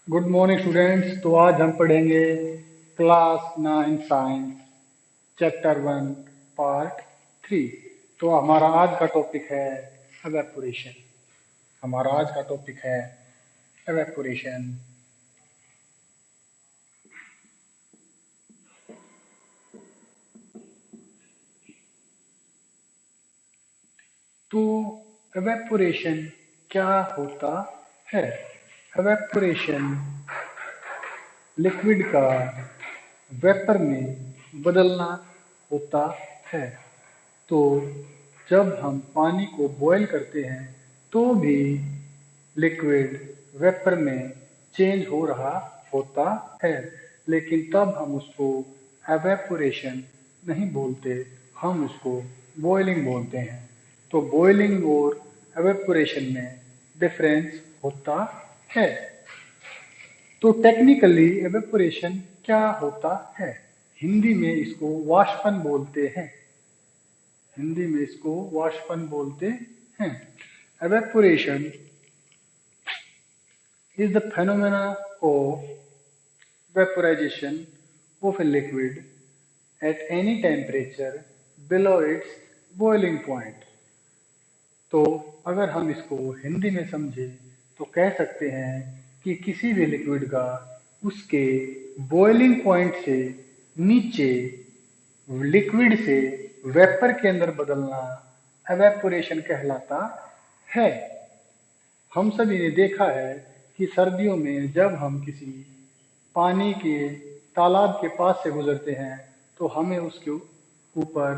Good morning students. तो आज हम पढ़ेंगे क्लास 9 साइंस चैप्टर 1 पार्ट 3। तो हमारा आज का टॉपिक है एवेपोरेशन। हमारा आज का टॉपिक है एवेपोरेशन। तो एवेपोरेशन क्या होता है? एवेपोरेशन लिक्विड का वेपर में बदलना होता है। तो जब हम पानी को बॉयल करते हैं तो भी लिक्विड वेपर में चेंज हो रहा होता है, लेकिन तब हम उसको एवेपोरेशन नहीं बोलते, हम उसको बॉइलिंग बोलते हैं। तो बॉइलिंग और एवेपोरेशन में डिफरेंस होता है। तो टेक्निकली एवेपोरेशन क्या होता है? हिंदी में इसको वाष्पन बोलते हैं। हिंदी में इसको वाष्पन बोलते हैं। Evaporation is the phenomena of vaporization of a liquid at any temperature below its boiling point। तो अगर हम इसको हिंदी में समझे तो कह सकते हैं कि किसी भी लिक्विड का उसके बॉइलिंग पॉइंट से नीचे लिक्विड से वेपर के अंदर बदलना एवेपोरेशन कहलाता है। हम सभी ने देखा है कि सर्दियों में जब हम किसी पानी के तालाब के पास से गुजरते हैं तो हमें उसके ऊपर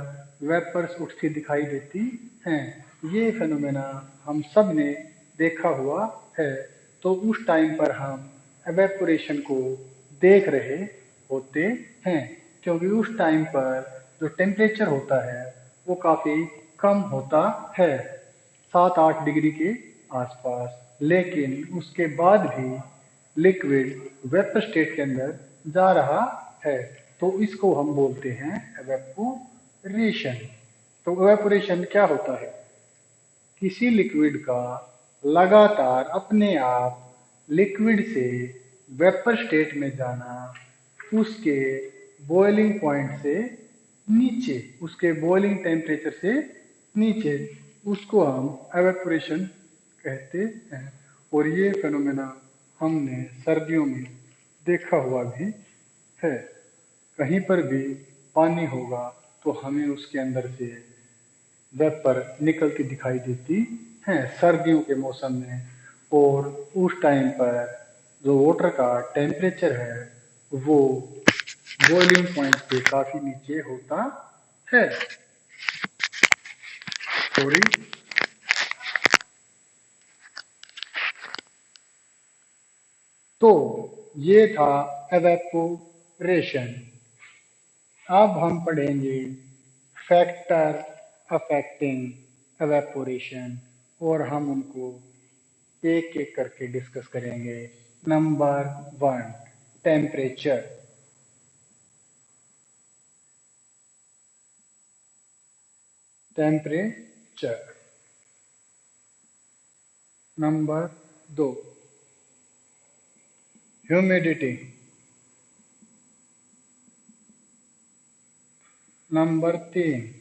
वेपर्स उठती दिखाई देती हैं। ये फेनोमेना हम सब ने देखा हुआ है। तो उस टाइम पर हम एवेपोरेशन को देख रहे होते हैं, क्योंकि उस टाइम पर जो टेम्परेचर होता है वो काफ़ी कम होता है, 7-8 डिग्री के आसपास। लेकिन उसके बाद भी लिक्विड वेपर स्टेट के अंदर जा रहा है, तो इसको हम बोलते हैं एवेपोरेशन। तो एवेपोरेशन क्या होता है? किसी लिक्विड का लगातार अपने आप लिक्विड से वेपर स्टेट में जाना, उसके बॉइलिंग पॉइंट से नीचे, उसके बॉइलिंग टेम्परेचर से नीचे, उसको हम एवेपोरेशन कहते हैं। और ये फेनोमेना हमने सर्दियों में देखा हुआ भी है। कहीं पर भी पानी होगा तो हमें उसके अंदर से वेपर निकलती दिखाई देती हैं सर्दियों के मौसम में। और उस टाइम पर जो वाटर का टेम्परेचर है वो बॉइलिंग पॉइंट से काफी नीचे होता है। सॉरी। तो ये था एवेपोरेशन। अब हम पढ़ेंगे फैक्टर अफेक्टिंग एवेपोरेशन, और हम उनको एक एक करके डिस्कस करेंगे। Number 1, temperature. Temperature. Number 2, humidity. Number 3,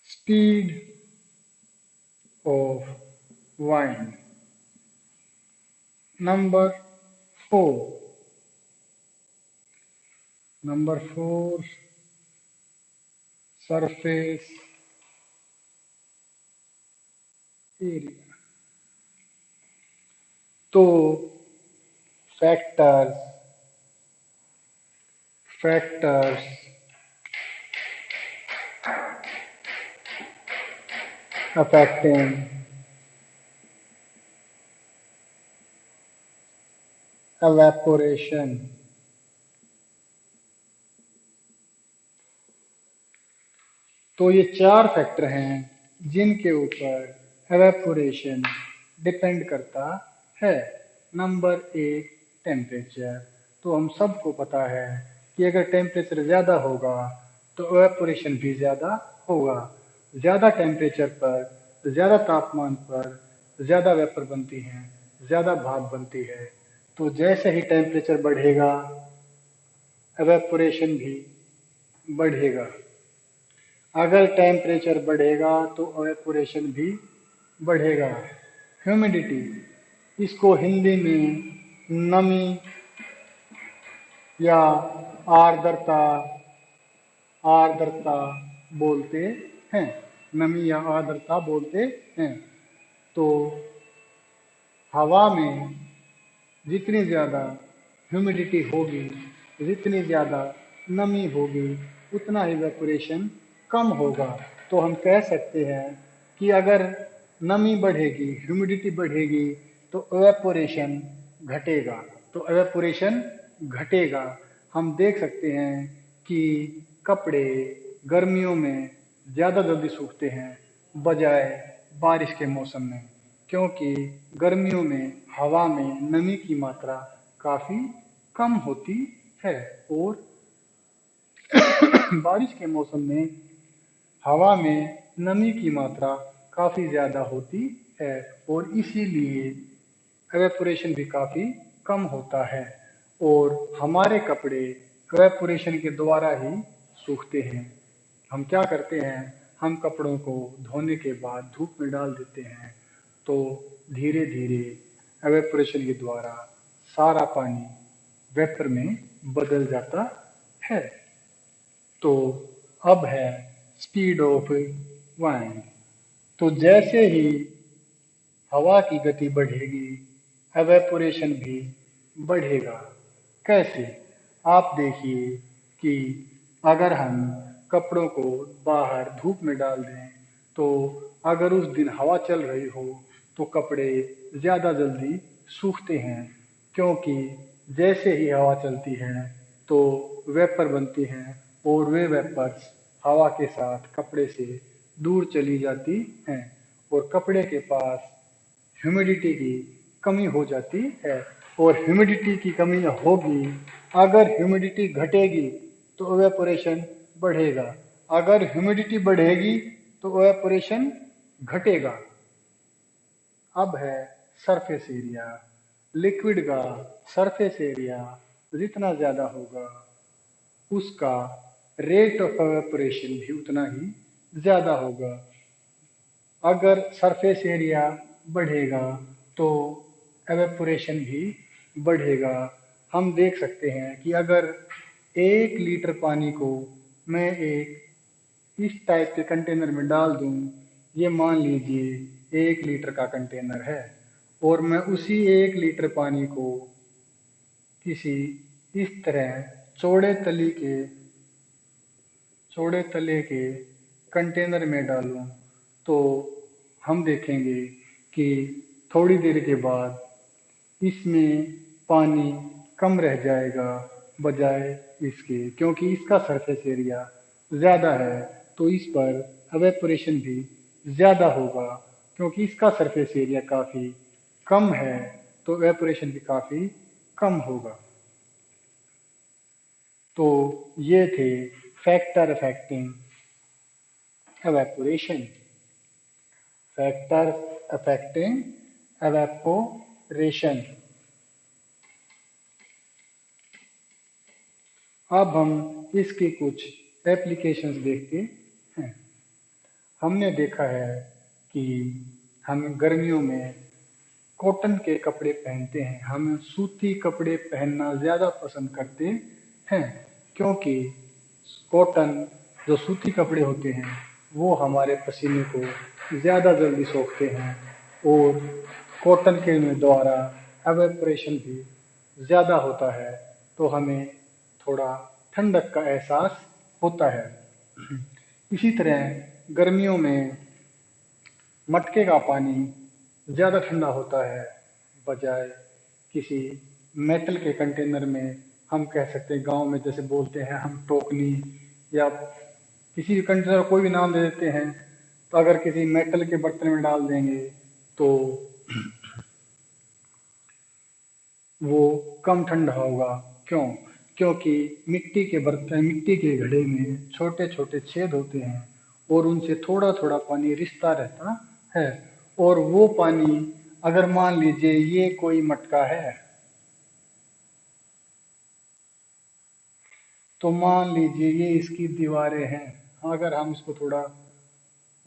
speed of wine. Number 4, surface area. तो फैक्टर्स फैक्टर्स अफेक्टिंग एवेपोरेशन। तो ये 4 फैक्टर हैं जिनके ऊपर एवेपोरेशन डिपेंड करता है। Number 1, temperature. तो हम सबको पता है कि अगर टेम्परेचर ज़्यादा होगा तो एवेपोरेशन भी ज़्यादा होगा। ज़्यादा टेम्परेचर पर, ज़्यादा तापमान पर ज़्यादा वेपर बनती हैं, ज़्यादा भाप बनती है। तो जैसे ही टेम्परेचर बढ़ेगा, एवेपोरेशन भी बढ़ेगा। अगर टेम्परेचर बढ़ेगा तो एवेपोरेशन भी बढ़ेगा। ह्यूमिडिटी, इसको हिंदी में नमी या आर्द्रता आर्द्रता बोलते हैं। नमी या आर्द्रता बोलते हैं। तो हवा में जितनी ज़्यादा ह्यूमिडिटी होगी, जितनी ज़्यादा नमी होगी, उतना ही इवेपोरेशन कम होगा। तो हम कह सकते हैं कि अगर नमी बढ़ेगी, ह्यूमिडिटी बढ़ेगी, तो इवेपोरेशन घटेगा। तो इवेपोरेशन घटेगा। हम देख सकते हैं कि कपड़े गर्मियों में ज़्यादा जल्दी सूखते हैं बजाय बारिश के मौसम में, क्योंकि गर्मियों में हवा में नमी की मात्रा काफ़ी कम होती है और बारिश के मौसम में हवा में नमी की मात्रा काफ़ी ज़्यादा होती है और इसीलिए एवेपोरेशन भी काफ़ी कम होता है और हमारे कपड़े एवेपोरेशन के द्वारा ही सूखते हैं। हम क्या करते हैं, हम कपड़ों को धोने के बाद धूप में डाल देते हैं, तो धीरे धीरे एवेपोरेशन के द्वारा सारा पानी वेपर में बदल जाता है। तो अब है स्पीड ऑफ वाइंड। तो जैसे ही हवा की गति बढ़ेगी, एवेपोरेशन भी बढ़ेगा। कैसे? आप देखिए कि अगर हम कपड़ों को बाहर धूप में डाल दें, तो अगर उस दिन हवा चल रही हो तो कपड़े ज़्यादा जल्दी सूखते हैं, क्योंकि जैसे ही हवा चलती है तो वेपर बनती हैं और वे वेपर्स हवा के साथ कपड़े से दूर चली जाती हैं और कपड़े के पास ह्यूमिडिटी की कमी हो जाती है और ह्यूमिडिटी की कमी होगी। अगर ह्यूमिडिटी घटेगी तो इवेपोरेशन बढ़ेगा, अगर ह्यूमिडिटी बढ़ेगी तो इवेपोरेशन घटेगा। अब है सरफेस एरिया। लिक्विड का सरफेस एरिया जितना ज़्यादा होगा, उसका रेट ऑफ इवेपोरेशन भी उतना ही ज़्यादा होगा। अगर सरफेस एरिया बढ़ेगा तो एवेपोरेशन भी बढ़ेगा। हम देख सकते हैं कि अगर 1 लीटर पानी को मैं एक इस टाइप के कंटेनर में डाल दूं, ये मान लीजिए 1 लीटर का कंटेनर है, और मैं उसी 1 लीटर पानी को किसी इस तरह चौड़े तले के कंटेनर में डालूं, तो हम देखेंगे कि थोड़ी देर के बाद इसमें पानी कम रह जाएगा बजाय इसके, क्योंकि इसका सरफेस एरिया ज़्यादा है तो इस पर एवेपोरेशन भी ज़्यादा होगा। क्योंकि इसका सरफेस एरिया काफ़ी कम है तो एवेपोरेशन भी काफ़ी कम होगा। तो ये थे factor affecting evaporation. Factor affecting evaporation. अब हम इसकी कुछ एप्लीकेशंस देखते हैं। हमने देखा है कि हम गर्मियों में कॉटन के कपड़े पहनते हैं, हम सूती कपड़े पहनना ज़्यादा पसंद करते हैं, क्योंकि कॉटन जो सूती कपड़े होते हैं वो हमारे पसीने को ज़्यादा जल्दी सोखते हैं और कॉटन के द्वारा एवेपोरेशन भी ज़्यादा होता है, तो हमें थोड़ा ठंडक का एहसास होता है। इसी तरह गर्मियों में मटके का पानी ज़्यादा ठंडा होता है बजाय किसी मेटल के कंटेनर में। हम कह सकते हैं गांव में जैसे बोलते हैं हम टोकनी, या किसी भी कंटेनर कोई भी नाम दे देते हैं। तो अगर किसी मेटल के बर्तन में डाल देंगे तो वो कम ठंडा होगा। क्यों? क्योंकि मिट्टी के बर्तन, मिट्टी के घड़े में छोटे छोटे छेद होते हैं और उनसे थोड़ा थोड़ा पानी रिसता रहता है। और वो पानी, अगर मान लीजिए ये कोई मटका है, तो मान लीजिए ये इसकी दीवारें हैं। अगर हम इसको थोड़ा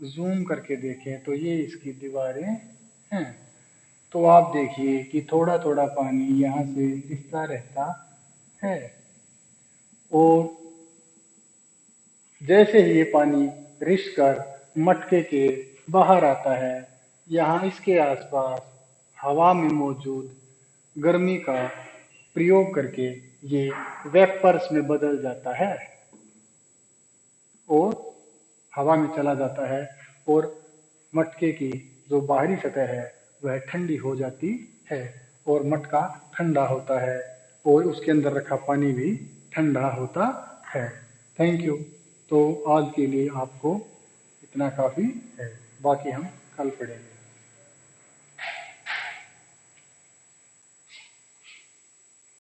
जूम करके देखें तो ये इसकी दीवारें हैं। तो आप देखिए कि थोड़ा थोड़ा पानी यहाँ से रिसता रहता है। और जैसे ही ये पानी रिस कर मटके के बाहर आता है, यहाँ इसके आसपास हवा में मौजूद गर्मी का प्रयोग करके ये वेपर्स में बदल जाता है और हवा में चला जाता है। और मटके की जो बाहरी सतह है वह ठंडी हो जाती है और मटका ठंडा होता है और उसके अंदर रखा पानी भी ठंडा होता है। Thank you. तो आज के लिए आपको इतना काफ़ी है, बाकी हम कल पढ़ेंगे।